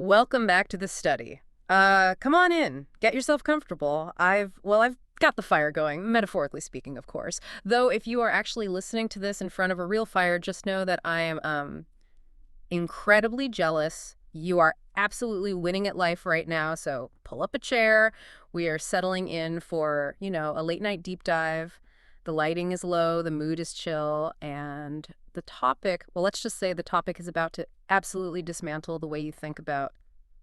Welcome back to the study. Come on in. Get yourself comfortable. I've got the fire going, metaphorically speaking, of course. Though if you are actually listening to this in front of a real fire, just know that I am incredibly jealous. You are absolutely winning at life right now, so pull up a chair. We are settling in for, a late night deep dive. The lighting is low, the mood is chill, and the topic, well, let's just say the topic is about to absolutely dismantle the way you think about,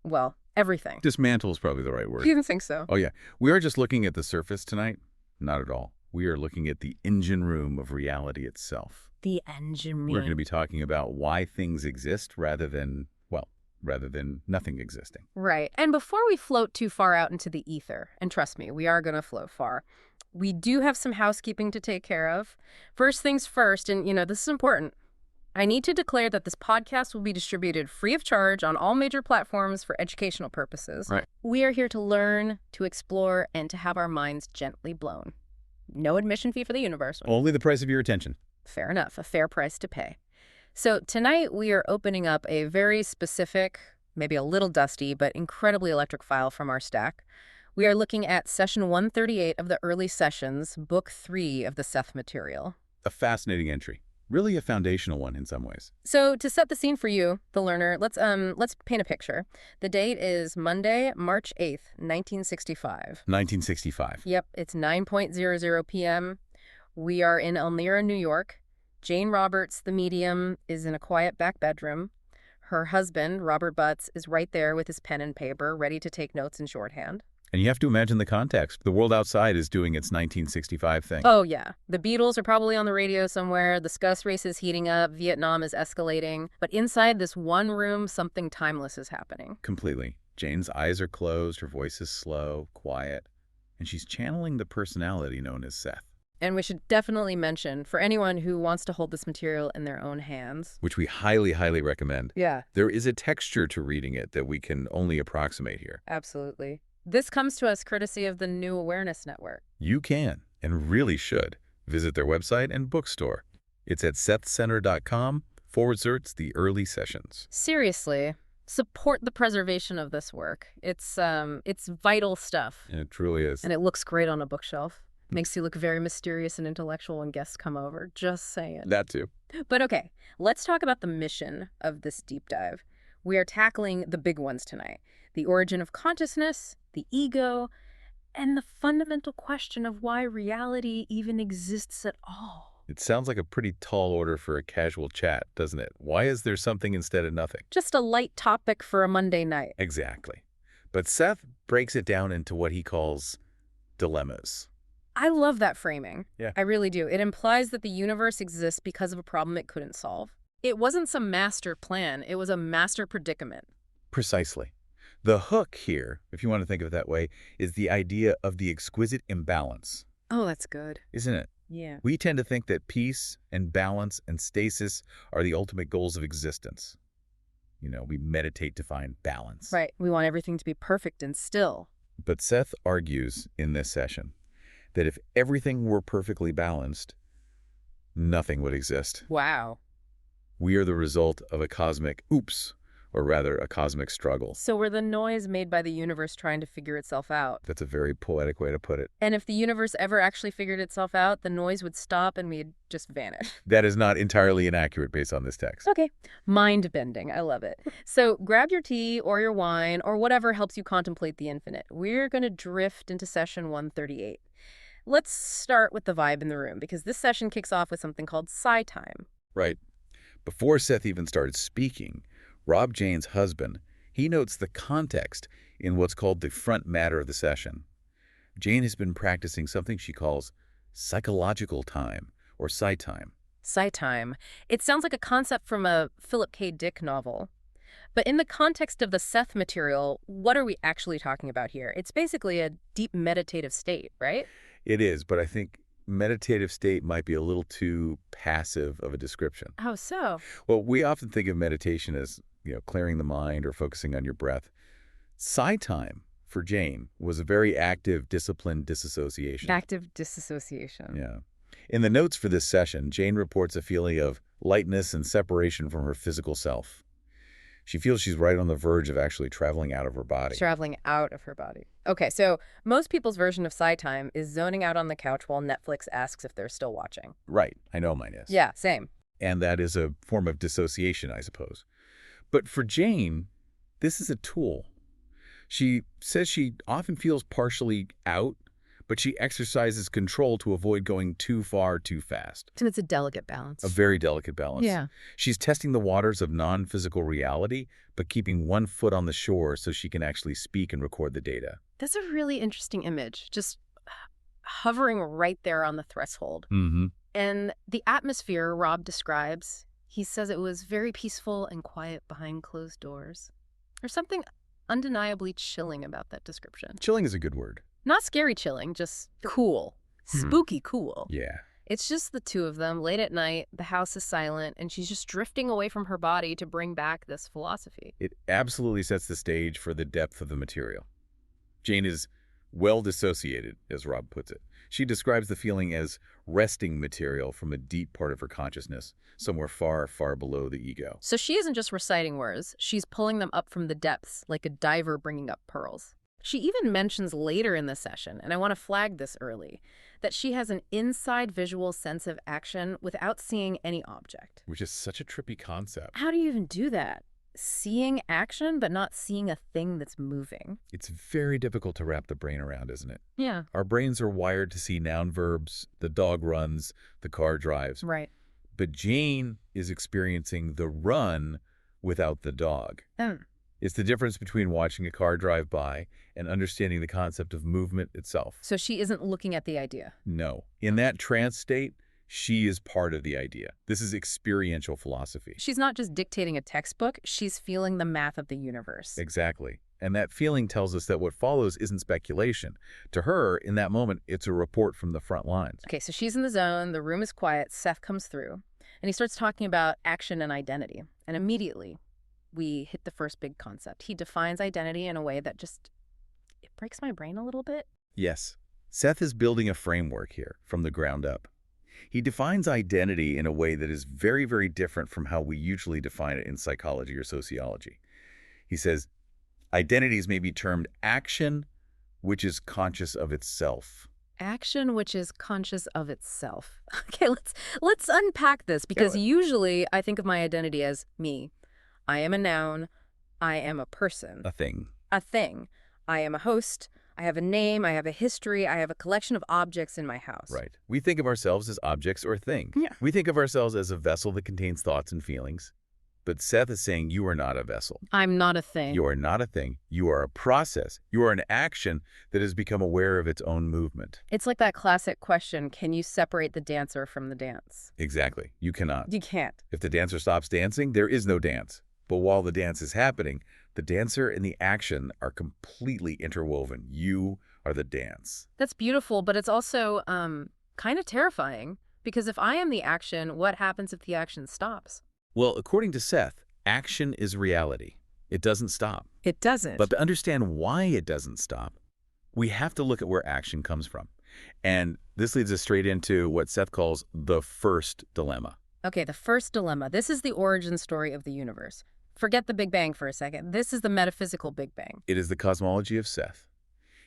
well, everything. Dismantle is probably the right word. You didn't think so? Oh, yeah. We are just looking at the surface tonight? Not at all. We are looking at the engine room of reality itself. The engine room. We're going to be talking about why things exist rather than nothing existing. Right. And before we float too far out into the ether, and trust me, we are going to float far, we do have some housekeeping to take care of. First things first, and this is important. I need to declare that this podcast will be distributed free of charge on all major platforms for educational purposes. Right. We are here to learn, to explore, and to have our minds gently blown. No admission fee for the universe. Only the price of your attention. Fair enough, a fair price to pay. So tonight we are opening up a very specific, maybe a little dusty, but incredibly electric file from our stack. We are looking at session 138 of the early sessions, book 3 of the Seth Material. A fascinating entry. Really a foundational one in some ways. So to set the scene for you, the learner, let's paint a picture. The date is Monday, March 8th, 1965. 1965. Yep, it's 9:00 p.m. We are in Elmira, New York. Jane Roberts, the medium, is in a quiet back bedroom. Her husband, Robert Butts, is right there with his pen and paper, ready to take notes in shorthand. And you have to imagine the context. The world outside is doing its 1965 thing. Oh, yeah. The Beatles are probably on the radio somewhere. The Scus race is heating up. Vietnam is escalating. But inside this one room, something timeless is happening. Completely. Jane's eyes are closed, her voice is slow, quiet, and she's channeling the personality known as Seth. And we should definitely mention, for anyone who wants to hold this material in their own hands, Which we highly, highly recommend. Yeah. There is a texture to reading it that we can only approximate here. Absolutely. This comes to us courtesy of the New Awareness Network. You can, and really should, visit their website and bookstore. It's at sethcenter.com/the early sessions. Seriously, support the preservation of this work. It's vital stuff. And it truly is. And it looks great on a bookshelf. Makes you look very mysterious and intellectual when guests come over. Just saying. That too. But okay, let's talk about the mission of this deep dive. We are tackling the big ones tonight. The origin of consciousness, the ego, and the fundamental question of why reality even exists at all. It sounds like a pretty tall order for a casual chat, doesn't it? Why is there something instead of nothing? Just a light topic for a Monday night. Exactly. But Seth breaks it down into what he calls dilemmas. I love that framing. Yeah. I really do. It implies that the universe exists because of a problem it couldn't solve. It wasn't some master plan. It was a master predicament. Precisely. The hook here, if you want to think of it that way, is the idea of the exquisite imbalance. Oh, that's good. Isn't it? Yeah. We tend to think that peace and balance and stasis are the ultimate goals of existence. We meditate to find balance. Right. We want everything to be perfect and still. But Seth argues in this session that if everything were perfectly balanced, nothing would exist. Wow. We are the result of a cosmic oops, or rather a cosmic struggle. So we're the noise made by the universe trying to figure itself out. That's a very poetic way to put it. And if the universe ever actually figured itself out, the noise would stop and we'd just vanish. That is not entirely inaccurate based on this text. Okay. Mind-bending. I love it. So grab your tea or your wine or whatever helps you contemplate the infinite. We're going to drift into session 138. Let's start with the vibe in the room, because this session kicks off with something called sigh time. Right. Before Seth even started speaking, Rob, Jane's husband, he notes the context in what's called the front matter of the session. Jane has been practicing something she calls psychological time, or sigh time. Sigh time. It sounds like a concept from a Philip K. Dick novel. But in the context of the Seth Material, what are we actually talking about here? It's basically a deep meditative state, right? It is, but I think meditative state might be a little too passive of a description. How so? Well, we often think of meditation as, clearing the mind or focusing on your breath. Sigh time, for Jane, was a very active, disciplined disassociation. Active disassociation. Yeah. In the notes for this session, Jane reports a feeling of lightness and separation from her physical self. She feels she's right on the verge of actually traveling out of her body. Traveling out of her body. Okay, so most people's version of psi time is zoning out on the couch while Netflix asks if they're still watching. Right. I know mine is. Yeah, same. And that is a form of dissociation, I suppose. But for Jane, this is a tool. She says she often feels partially out, but she exercises control to avoid going too far too fast. And it's a delicate balance. A very delicate balance. Yeah. She's testing the waters of non-physical reality, but keeping one foot on the shore so she can actually speak and record the data. That's a really interesting image, just hovering right there on the threshold. Mm-hmm. And the atmosphere Rob describes, he says it was very peaceful and quiet behind closed doors. There's something undeniably chilling about that description. Chilling is a good word. Not scary chilling, just cool. Spooky cool. Yeah. It's just the two of them, late at night, the house is silent, and she's just drifting away from her body to bring back this philosophy. It absolutely sets the stage for the depth of the material. Jane is well dissociated, as Rob puts it. She describes the feeling as resting material from a deep part of her consciousness, somewhere far, far below the ego. So she isn't just reciting words, she's pulling them up from the depths, like a diver bringing up pearls. She even mentions later in the session, and I want to flag this early, that she has an inside visual sense of action without seeing any object. Which is such a trippy concept. How do you even do that? Seeing action, but not seeing a thing that's moving. It's very difficult to wrap the brain around, isn't it? Yeah. Our brains are wired to see noun verbs, the dog runs, the car drives. Right. But Jane is experiencing the run without the dog. It's the difference between watching a car drive by and understanding the concept of movement itself. So she isn't looking at the idea. No. In that trance state, she is part of the idea. This is experiential philosophy. She's not just dictating a textbook, she's feeling the math of the universe. Exactly. And that feeling tells us that what follows isn't speculation. To her, in that moment, it's a report from the front lines. Okay, so she's in the zone, the room is quiet, Seth comes through, and he starts talking about action and identity. And immediately, we hit the first big concept. He defines identity in a way that just, it breaks my brain a little bit. Yes. Seth is building a framework here from the ground up. He defines identity in a way that is very, very different from how we usually define it in psychology or sociology. He says, identities may be termed action, which is conscious of itself. Action which is conscious of itself. Okay, let's unpack this, because usually I think of my identity as me. I am a noun. I am a person. A thing. A thing. I am a host. I have a name. I have a history. I have a collection of objects in my house. Right. We think of ourselves as objects or things. Yeah. We think of ourselves as a vessel that contains thoughts and feelings. But Seth is saying you are not a vessel. I'm not a thing. You are not a thing. You are a process. You are an action that has become aware of its own movement. It's like that classic question, can you separate the dancer from the dance? Exactly. You cannot. You can't. If the dancer stops dancing, there is no dance. But while the dance is happening, the dancer and the action are completely interwoven. You are the dance. That's beautiful, but it's also kind of terrifying, because if I am the action, what happens if the action stops? Well, according to Seth, action is reality. It doesn't stop. It doesn't. But to understand why it doesn't stop, we have to look at where action comes from. And this leads us straight into what Seth calls the first dilemma. Okay, the first dilemma. This is the origin story of the universe. Forget the Big Bang for a second. This is the metaphysical Big Bang. It is the cosmology of Seth.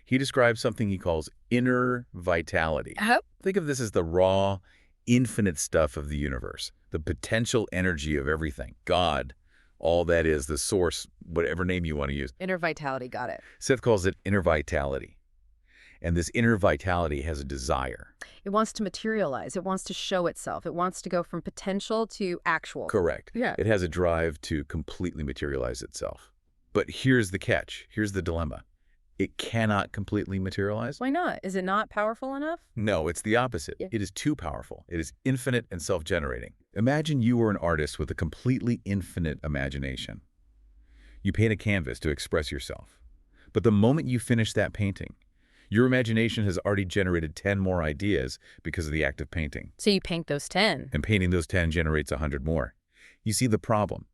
He describes something he calls inner vitality. Think of this as the raw, infinite stuff of the universe, the potential energy of everything. God, all that is, the source, whatever name you want to use. Inner vitality, got it. Seth calls it inner vitality. And this inner vitality has a desire. It wants to materialize. It wants to show itself. It wants to go from potential to actual. Correct. Yeah. It has a drive to completely materialize itself. But here's the catch. Here's the dilemma. It cannot completely materialize. Why not? Is it not powerful enough? No, it's the opposite. Yeah. It is too powerful. It is infinite and self-generating. Imagine you were an artist with a completely infinite imagination. You paint a canvas to express yourself. But the moment you finish that painting, your imagination has already generated 10 more ideas because of the act of painting. So you paint those 10. And painting those 10 generates 100 more. You see the problem.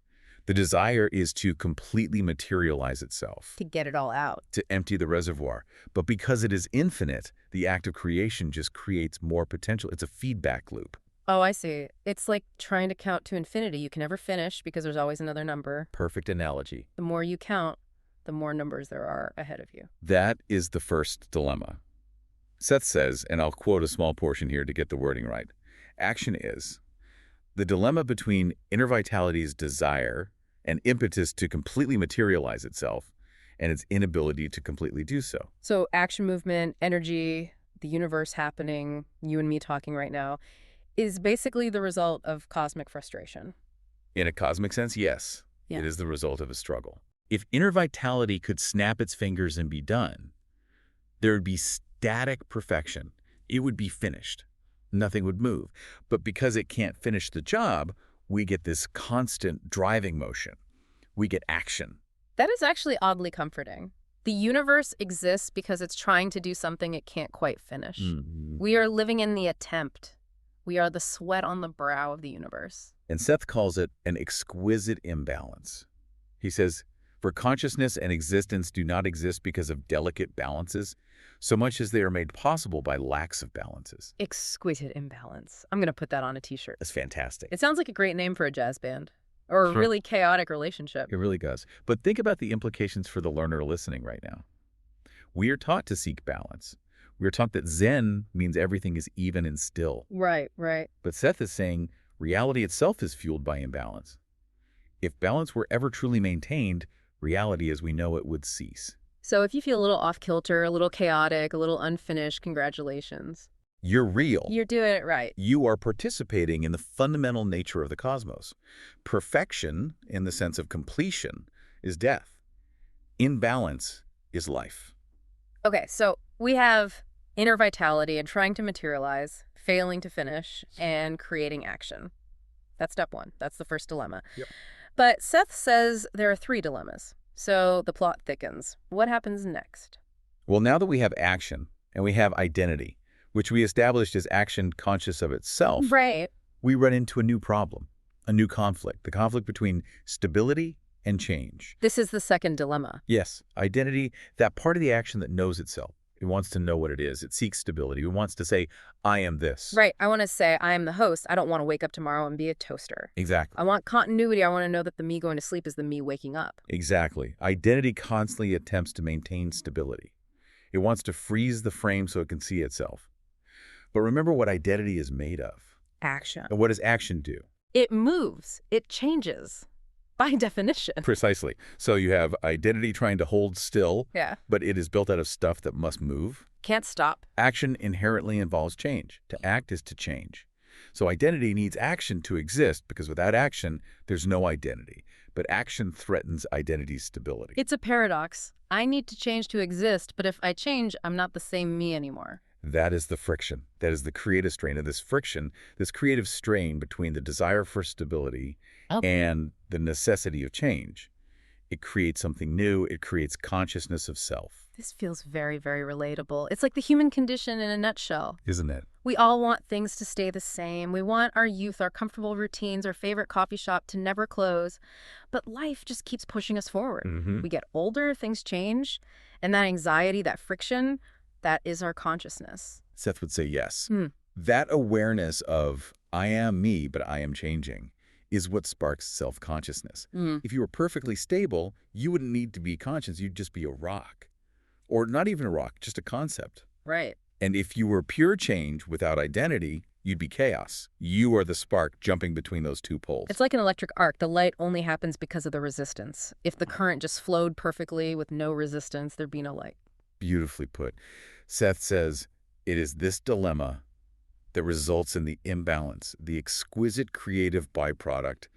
The desire is to completely materialize itself. To get it all out. To empty the reservoir. But because it is infinite, the act of creation just creates more potential. It's a feedback loop. Oh, I see. It's like trying to count to infinity. You can never finish because there's always another number. Perfect analogy. The more you count, the more numbers there are ahead of you. That is the first dilemma. Seth says, and I'll quote a small portion here to get the wording right, action is the dilemma between inner vitality's desire and impetus to completely materialize itself and its inability to completely do so. So action, movement, energy, the universe happening, you and me talking right now, is basically the result of cosmic frustration. In a cosmic sense, yes, Yeah. it is the result of a struggle. If inner vitality could snap its fingers and be done, there would be static perfection. It would be finished. Nothing would move. But because it can't finish the job, we get this constant driving motion. We get action. That is actually oddly comforting. The universe exists because it's trying to do something it can't quite finish. We are living in the attempt. We are the sweat on the brow of the universe. And Seth calls it an exquisite imbalance. He says, for consciousness and existence do not exist because of delicate balances, so much as they are made possible by lacks of balances. Exquisite imbalance. I'm going to put that on a t-shirt. That's fantastic. It sounds like a great name for a jazz band. Or a really chaotic relationship. It really does. But think about the implications for the learner listening right now. We are taught to seek balance. We are taught that Zen means everything is even and still. Right, right. But Seth is saying reality itself is fueled by imbalance. If balance were ever truly maintained, reality as we know it would cease. So if you feel a little off-kilter, a little chaotic, a little unfinished, congratulations. You're real. You're doing it right. You are participating in the fundamental nature of the cosmos. Perfection, in the sense of completion, is death. Imbalance is life. Okay, so we have inner vitality and trying to materialize, failing to finish, and creating action. That's step one. That's the first dilemma. Yep. But Seth says there are 3 dilemmas. So the plot thickens. What happens next? Well, now that we have action and we have identity, which we established as action conscious of itself, Right. we run into a new problem, a new conflict, the conflict between stability and change. This is the second dilemma. Yes, identity, that part of the action that knows itself. It wants to know what it is. It seeks stability. It wants to say, I am this. Right. I want to say I am the host. I don't want to wake up tomorrow and be a toaster. Exactly. I want continuity. I want to know that the me going to sleep is the me waking up. Exactly. Identity constantly attempts to maintain stability. It wants to freeze the frame so it can see itself. But remember what identity is made of. Action. And what does action do? It moves. It changes. By definition. Precisely. So you have identity trying to hold still, Yeah. but it is built out of stuff that must move. Can't stop. Action inherently involves change. To act is to change. So identity needs action to exist because without action, there's no identity. But action threatens identity's stability. It's a paradox. I need to change to exist, but if I change, I'm not the same me anymore. That is the friction. That is the creative strain of this friction, this creative strain between the desire for stability and the necessity of change. It creates something new. It creates consciousness of self. This feels very, very relatable. It's like the human condition in a nutshell. Isn't it? We all want things to stay the same. We want our youth, our comfortable routines, our favorite coffee shop to never close. But life just keeps pushing us forward. We get older, things change, and that anxiety, that friction, that is our consciousness. Seth would say yes. That awareness of I am me, but I am changing is what sparks self-consciousness. If you were perfectly stable, you wouldn't need to be conscious. You'd just be a rock. Or not even a rock, just a concept. Right. And if you were pure change without identity, you'd be chaos. You are the spark jumping between those two poles. It's like an electric arc. The light only happens because of the resistance. If the current just flowed perfectly with no resistance, there'd be no light. Beautifully put. Seth says, it is this dilemma that results in the imbalance, the exquisite creative byproduct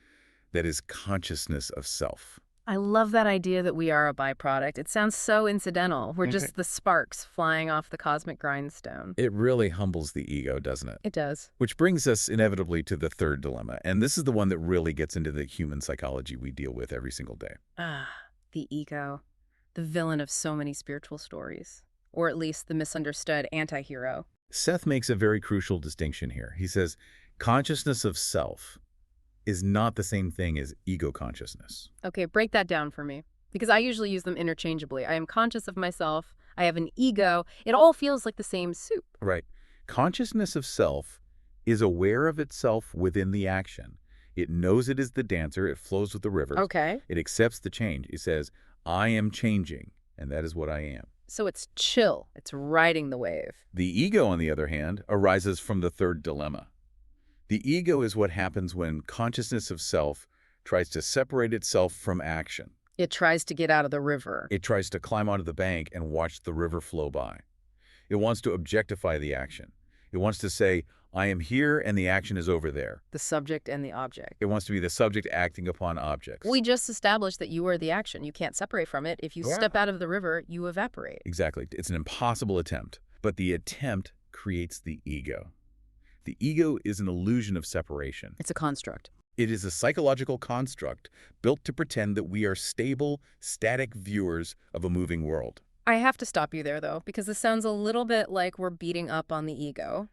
that is consciousness of self. I love that idea that we are a byproduct. It sounds so incidental. We're just the sparks flying off the cosmic grindstone. It really humbles the ego, doesn't it? It does. Which brings us inevitably to the third dilemma. And this is the one that really gets into the human psychology we deal with every single day. The ego. The villain of so many spiritual stories. Or at least the misunderstood anti-hero. Seth makes a very crucial distinction here. He says, consciousness of self is not the same thing as ego consciousness. Okay, break that down for me. Because I usually use them interchangeably. I am conscious of myself. I have an ego. It all feels like the same soup. Right. Consciousness of self is aware of itself within the action. It knows it is the dancer. It flows with the rivers. Okay. It accepts the change. It says, I am changing, and that is what I am. So it's chill. It's riding the wave. The ego, on the other hand, arises from the third dilemma. The ego is what happens when consciousness of self tries to separate itself from action. It tries to get out of the river. It tries to climb onto the bank and watch the river flow by. It wants to objectify the action. It wants to say, I am here and the action is over there. The subject and the object. It wants to be the subject acting upon objects. We just established that you are the action. You can't separate from it. If you Yeah. step out of the river, you evaporate. Exactly. It's an impossible attempt. But the attempt creates the ego. The ego is an illusion of separation. It's a construct. It is a psychological construct built to pretend that we are stable, static viewers of a moving world. I have to stop you there, though, because this sounds a little bit like we're beating up on the ego.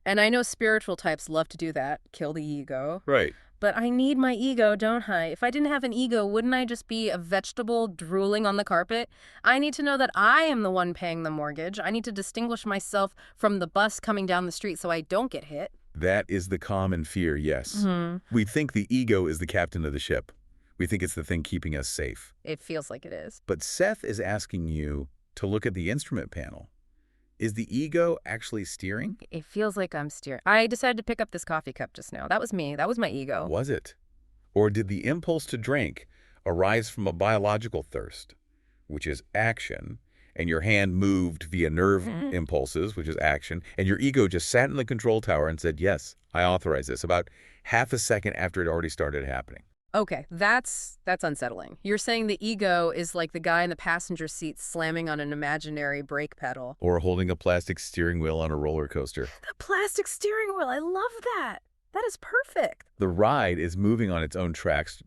And I know spiritual types love to do that, kill the ego. Right. But I need my ego, don't I? If I didn't have an ego, wouldn't I just be a vegetable drooling on the carpet? I need to know that I am the one paying the mortgage. I need to distinguish myself from the bus coming down the street so I don't get hit. That is the common fear, yes. We think the ego is the captain of the ship. We think it's the thing keeping us safe. It feels like it is. But Seth is asking you to look at the instrument panel. Is the ego actually steering? It feels like I'm steering. I decided to pick up this coffee cup just now. That was me. That was my ego. Was it? Or did the impulse to drink arise from a biological thirst, which is action, and your hand moved via nerve impulses, which is action, and your ego just sat in the control tower and said, yes, I authorize this, about half a second after it already started happening? Okay, that's unsettling. You're saying the ego is like the guy in the passenger seat slamming on an imaginary brake pedal. Or holding a plastic steering wheel on a roller coaster. The plastic steering wheel, I love that. That is perfect. The ride is moving on its own tracks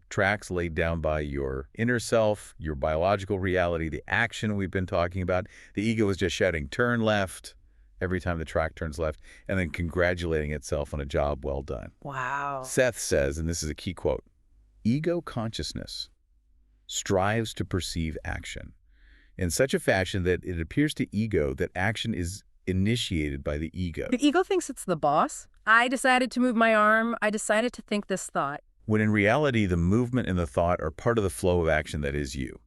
laid down by your inner self, your biological reality, the action we've been talking about. The ego is just shouting, turn left, every time the track turns left, and then congratulating itself on a job well done. Wow. Seth says, and this is a key quote, ego consciousness strives to perceive action in such a fashion that it appears to ego that action is initiated by the ego. The ego thinks it's the boss. I decided to move my arm. I decided to think this thought. When in reality, the movement and the thought are part of the flow of action that is you.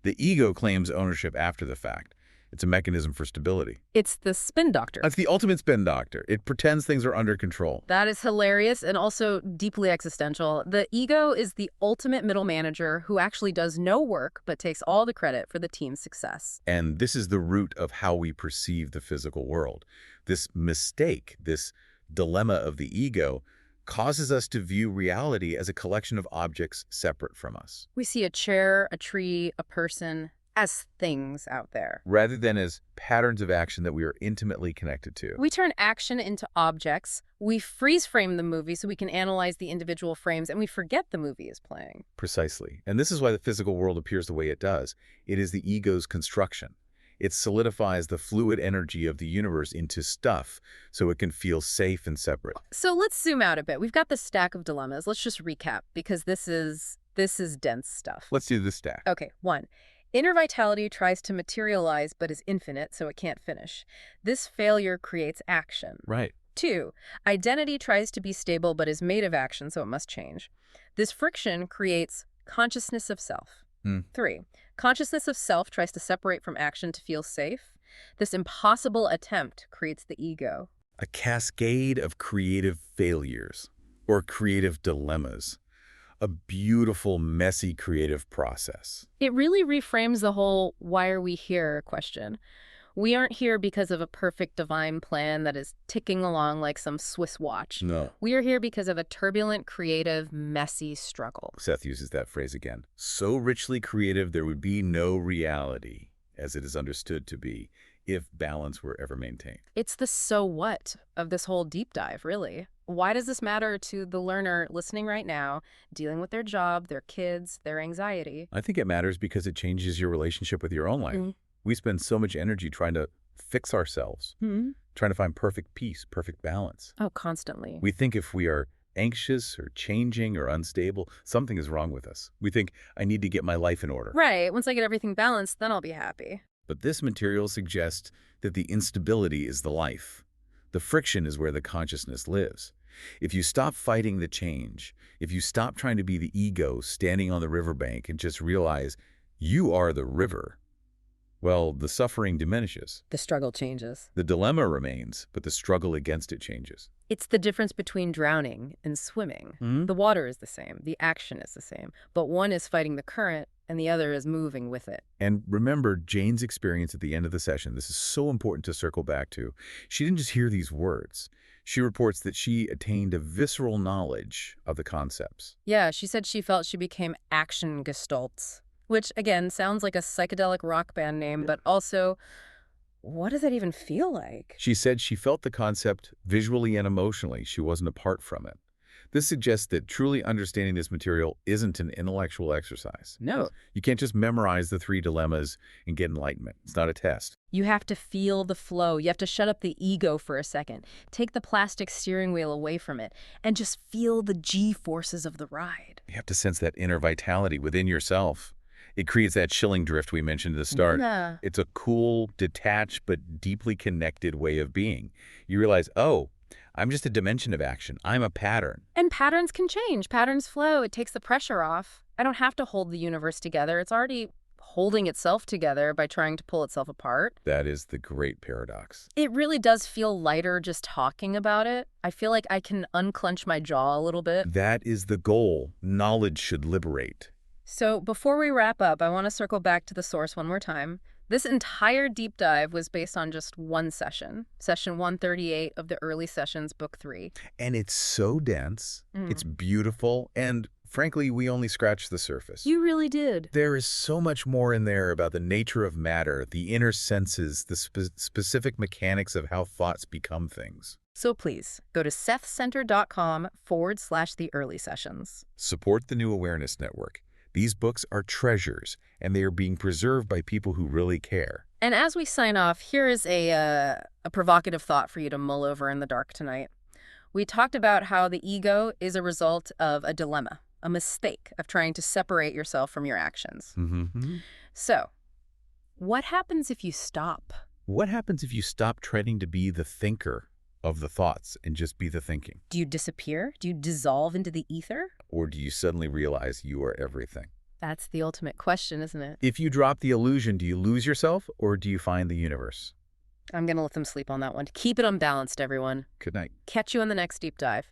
The ego claims ownership after the fact. It's a mechanism for stability. It's the spin doctor. That's the ultimate spin doctor. It pretends things are under control. That is hilarious and also deeply existential. The ego is the ultimate middle manager who actually does no work but takes all the credit for the team's success. And this is the root of how we perceive the physical world. This mistake, this dilemma of the ego, causes us to view reality as a collection of objects separate from us, We see a chair, a tree, a person as things out there. rather than as patterns of action that we are intimately connected to. We turn action into objects. We freeze frame the movie so we can analyze the individual frames, and we forget the movie is playing. Precisely. And this is why the physical world appears the way it does. It is the ego's construction. It solidifies the fluid energy of the universe into stuff so it can feel safe and separate. So let's zoom out a bit. We've got the stack of dilemmas. Let's just recap because this is dense stuff. Let's do the stack. Okay, 1. Inner vitality tries to materialize but is infinite, so it can't finish. This failure creates action. Right. 2. Identity tries to be stable but is made of action, so it must change. This friction creates consciousness of self. 3. Consciousness of self tries to separate from action to feel safe. This impossible attempt creates the ego. A cascade of creative failures or creative dilemmas. A beautiful, messy creative process. It really reframes the whole "why are we here" question. We aren't here because of a perfect divine plan that is ticking along like some Swiss watch. No. We are here because of a turbulent, creative, messy struggle. Seth uses that phrase again. So richly creative there would be no reality, as it is understood to be, if balance were ever maintained. It's the so what of this whole deep dive, really. Why does this matter to the learner listening right now, dealing with their job, their kids, their anxiety? I think it matters because it changes your relationship with your own life. We spend so much energy trying to fix ourselves, trying to find perfect peace, perfect balance. Oh, constantly. We think if we are anxious or changing or unstable, something is wrong with us. We think, I need to get my life in order. Right. Once I get everything balanced, then I'll be happy. But this material suggests that the instability is the life. The friction is where the consciousness lives. If you stop fighting the change, if you stop trying to be the ego standing on the riverbank and just realize you are the river, well, the suffering diminishes. The struggle changes. The dilemma remains, but the struggle against it changes. It's the difference between drowning and swimming. Hmm? The water is the same, the action is the same, but one is fighting the current and the other is moving with it. And remember Jane's experience at the end of the session. This is so important to circle back to. She didn't just hear these words. She reports that she attained a visceral knowledge of the concepts. Yeah, she said she felt she became action gestalts, which, again, sounds like a psychedelic rock band name, but also, what does that even feel like? She said she felt the concept visually and emotionally. She wasn't apart from it. This suggests that truly understanding this material isn't an intellectual exercise. No. You can't just memorize the 3 dilemmas and get enlightenment. It's not a test. You have to feel the flow. You have to shut up the ego for a second, take the plastic steering wheel away from it, and just feel the G-forces of the ride. You have to sense that inner vitality within yourself. It creates that chilling drift we mentioned at the start. Yeah. It's a cool, detached, but deeply connected way of being. You realize, oh, I'm just a dimension of action. I'm a pattern. And patterns can change. Patterns flow. It takes the pressure off. I don't have to hold the universe together. It's already holding itself together by trying to pull itself apart. That is the great paradox. It really does feel lighter just talking about it. I feel like I can unclench my jaw a little bit. That is the goal. Knowledge should liberate. So before we wrap up, I want to circle back to the source one more time. This entire deep dive was based on just one session, session 138 of the Early Sessions, Book 3. And it's so dense, it's beautiful, and frankly, we only scratched the surface. You really did. There is so much more in there about the nature of matter, the inner senses, the specific mechanics of how thoughts become things. So please, go to sethcenter.com/the early sessions. Support the New Awareness Network. These books are treasures, and they are being preserved by people who really care. And as we sign off, here is a provocative thought for you to mull over in the dark tonight. We talked about how the ego is a result of a dilemma, a mistake of trying to separate yourself from your actions. Mm-hmm. So, what happens if you stop? What happens if you stop trying to be the thinker of the thoughts and just be the thinking? Do you disappear? Do you dissolve into the ether? Or do you suddenly realize you are everything? That's the ultimate question, isn't it? If you drop the illusion, do you lose yourself or do you find the universe? I'm going to let them sleep on that one. Keep it unbalanced, everyone. Good night. Catch you on the next deep dive.